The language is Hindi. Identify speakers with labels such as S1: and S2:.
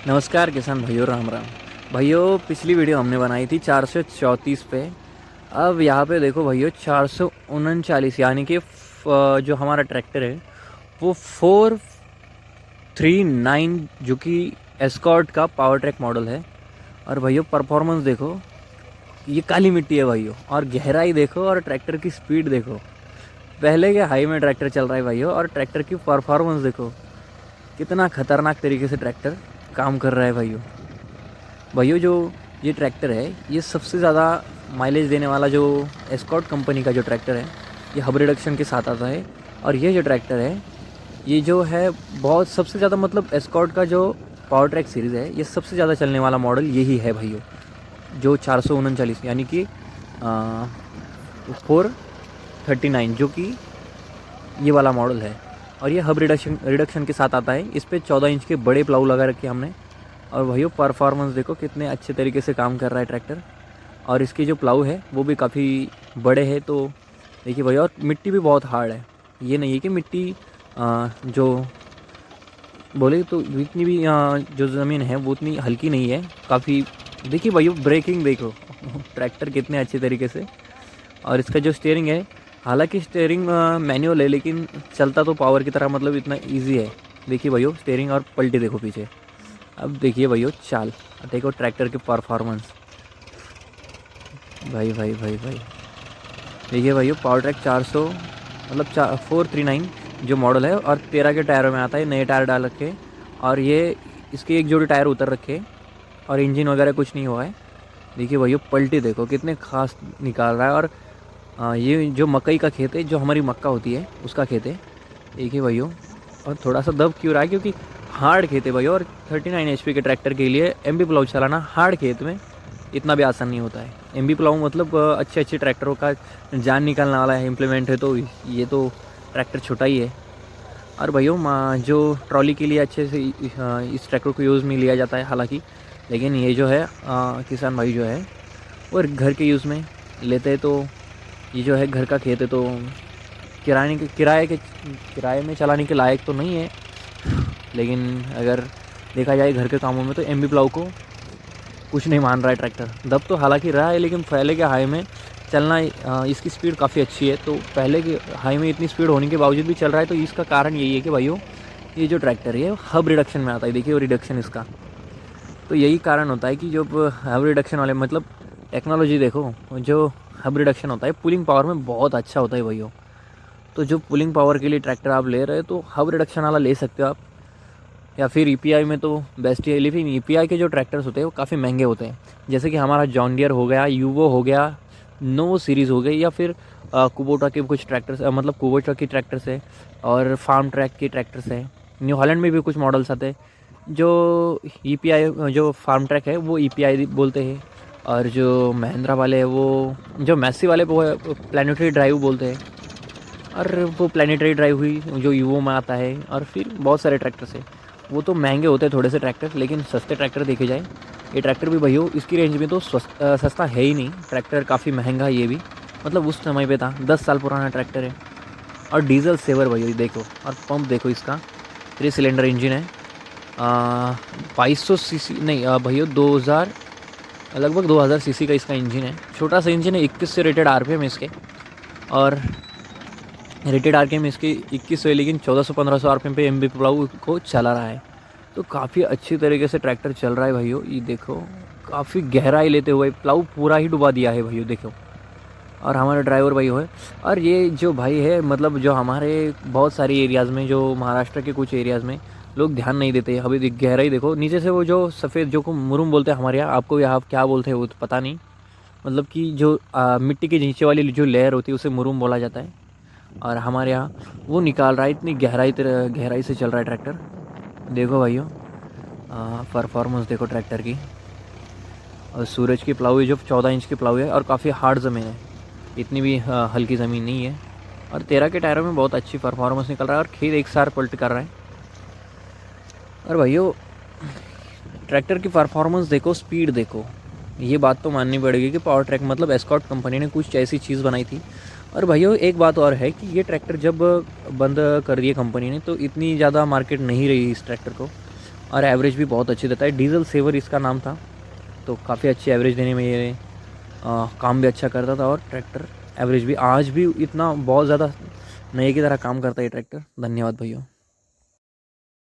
S1: नमस्कार किसान भाइयों, राम राम। भाइयों, पिछली वीडियो हमने बनाई थी 434 पे। अब यहाँ पे देखो भाइयों, 439 यानी कि जो हमारा ट्रैक्टर है वो 439 जो कि एस्कॉर्ट का पावर ट्रैक मॉडल है। और भाइयों परफॉर्मेंस देखो, ये काली मिट्टी है भाइयों, और गहराई देखो और ट्रैक्टर की स्पीड देखो। पहले के हाई में ट्रैक्टर चल रहा है भाइयों, और ट्रैक्टर की परफॉर्मेंस देखो, कितना खतरनाक तरीके से ट्रैक्टर काम कर रहा है भाइयों। भाइयों जो ये ट्रैक्टर है, ये सबसे ज़्यादा माइलेज देने वाला जो एस्कॉर्ट कंपनी का जो ट्रैक्टर है, ये हब रिडक्शन के साथ आता है। और ये जो ट्रैक्टर है, ये जो है बहुत सबसे ज़्यादा मतलब एस्कॉर्ट का जो पावर ट्रैक सीरीज़ है, ये सबसे ज़्यादा चलने वाला मॉडल यही है भाइयों, जो 439 यानी कि 439 जो कि ये वाला मॉडल है। और ये हब रिडक्शन के साथ आता है। इस पर 14 इंच के बड़े प्लाऊ लगा रखे हमने। और भाइयों परफॉर्मेंस देखो, कितने अच्छे तरीके से काम कर रहा है ट्रैक्टर। और इसकी जो प्लाऊ है वो भी काफ़ी बड़े हैं। तो देखिए भैया, और मिट्टी भी बहुत हार्ड है। ये नहीं है कि मिट्टी जो बोले तो इतनी भी जो ज़मीन है वो उतनी हल्की नहीं है, काफ़ी। देखिए भैया, ब्रेकिंग देखो ट्रैक्टर कितने अच्छे तरीके से। और इसका जो स्टीयरिंग है, हालांकि स्टीयरिंग मैनुअल है, लेकिन चलता तो पावर की तरह, मतलब इतना इजी है। देखिए भैया, स्टीयरिंग और पलटी देखो पीछे। अब देखिए भैया चाल, देखो ट्रैक्टर की परफॉर्मेंस। भाई भाई भाई भाई, देखिए भैया पावर ट्रैक 400 मतलब 439 जो मॉडल है, और 13 के टायरों में आता है। नए टायर डाल रखे, और ये इसके एक जोड़ी टायर उतर रखे, और इंजन वगैरह कुछ नहीं हुआ है। देखिए भैया पलटी देखो, कितने खास निकाल रहा है। और ये जो मकई का खेत है, जो हमारी मक्का होती है उसका खेत है। देखिए भैया, और थोड़ा सा दब क्यों रहा है, क्योंकि हार्ड खेत है भैया। और 39 एचपी के ट्रैक्टर के लिए एमबी प्लाऊ चलाना हार्ड खेत में इतना भी आसान नहीं होता है। एमबी प्लाऊ मतलब अच्छे अच्छे ट्रैक्टरों का जान निकालने वाला है इम्प्लीमेंट है। तो ये तो ट्रैक्टर छोटा ही है। और भैया जो ट्रॉली के लिए अच्छे से इस ट्रैक्टर को यूज़ में लिया जाता है हालांकि, लेकिन ये जो है किसान भाई जो है वो घर के यूज़ में लेते हैं। तो ये जो है घर का खेत है, तो किराए में चलाने के लायक तो नहीं है। लेकिन अगर देखा जाए घर के कामों में, तो एमबी प्लाऊ को कुछ नहीं मान रहा है ट्रैक्टर। दब तो हालांकि रहा है, लेकिन पहले के हाई में चलना इसकी स्पीड काफ़ी अच्छी है। तो पहले के हाई में इतनी स्पीड होने के बावजूद भी चल रहा है। तो इसका कारण यही है कि भाइयों, ये जो ट्रैक्टर है हब रिडक्शन में आता है। देखिए वो रिडक्शन इसका, तो यही कारण होता है कि जो हब रिडक्शन वाले मतलब टेक्नोलॉजी देखो, जो हब रिडक्शन होता है पुलिंग पावर में बहुत अच्छा होता है भैया। तो जो पुलिंग पावर के लिए ट्रैक्टर आप ले रहे हो, तो हब रिडक्शन वाला ले सकते हो आप, या फिर ईपीआई में तो बेस्ट ही है। लेकिन ईपीआई के जो ट्रैक्टर्स होते हैं वो काफ़ी महंगे होते हैं। जैसे कि हमारा जॉन डियर हो गया, यूवो हो गया, नो सीरीज़ हो गई, या फिर कुबोटा के कुछ ट्रैक्टर्स, मतलब कुबोटा की ट्रैक्टर्स है, और फार्म ट्रैक की ट्रैक्टर्स है। न्यू हॉलैंड में भी कुछ मॉडल्स आते हैं जो ईपीआई, जो फार्म ट्रैक है वो ईपीआई बोलते हैं। और जो महिंद्रा वाले हैं वो, जो मैसी वाले वो प्लानिटरी ड्राइव बोलते हैं। और वो प्लानिटरी ड्राइव हुई जो यूवो में आता है। और फिर बहुत सारे ट्रैक्टर्स है, वो तो महंगे होते हैं थोड़े से ट्रैक्टर, लेकिन सस्ते ट्रैक्टर देखे जाए, ये ट्रैक्टर भी भैया इसकी रेंज में तो सस्ता है ही नहीं। ट्रैक्टर काफ़ी महंगा है ये भी, मतलब उस समय पे था, 10 साल पुराना ट्रैक्टर है। और डीजल सेवर भैया देखो, और पंप देखो इसका, 3 सिलेंडर इंजन है। 2200 सीसी नहीं भैया, 2000 लगभग 2000 सीसी का इसका इंजन है। छोटा सा इंजन है, 21 से रेटेड आरपीएम इसके। और रेटेड आरपीएम इसके 21 है, लेकिन 1400-1500 आरपीएम पे एमबी प्लाऊ को चला रहा है। तो काफ़ी अच्छी तरीके से ट्रैक्टर चल रहा है भाइयों। ये देखो, काफ़ी गहराई लेते हुए प्लाऊ पूरा ही डुबा दिया है भाइयों, देखो। और हमारा ड्राइवर भाई है। और ये जो भाई है, मतलब जो हमारे बहुत सारी एरियाज़ में, जो महाराष्ट्र के कुछ एरियाज़ में लोग ध्यान नहीं देते। अभी गहराई देखो नीचे से, वो जो सफ़ेद जो को मुरुम बोलते हैं हमारे यहाँ, आपको यहाँ क्या बोलते हैं वो तो पता नहीं। मतलब कि जो मिट्टी के नीचे वाली जो लेयर होती है उसे मुरुम बोला जाता है। और हमारे यहाँ वो निकाल रहा है, इतनी गहराई से चल रहा है ट्रैक्टर। देखो भाइयों, परफॉर्मेंस देखो ट्रैक्टर की। और सूरज की प्लाऊ है जो 14 इंच की प्लाऊ है, और काफ़ी हार्ड ज़मीन है, इतनी भी हल्की ज़मीन नहीं है। और 13 के टायरों में बहुत अच्छी परफॉर्मेंस निकल रहा है, और खेत एक सार पलट कर रहा है। और भाइयों ट्रैक्टर की परफॉर्मेंस देखो, स्पीड देखो, ये बात तो माननी पड़ेगी कि पावर ट्रैक मतलब एस्कॉर्ट कंपनी ने कुछ ऐसी चीज़ बनाई थी। और भाइयों एक बात और है कि ये ट्रैक्टर जब बंद कर दिए कंपनी ने, तो इतनी ज़्यादा मार्केट नहीं रही इस ट्रैक्टर को। और एवरेज भी बहुत अच्छी देता है। डीजल सेवर इसका नाम था, तो काफ़ी अच्छी एवरेज देने में ये काम भी अच्छा करता था, और ट्रैक्टर एवरेज भी आज भी इतना बहुत ज़्यादा नए की तरह काम करता है ये ट्रैक्टर। धन्यवाद भैया।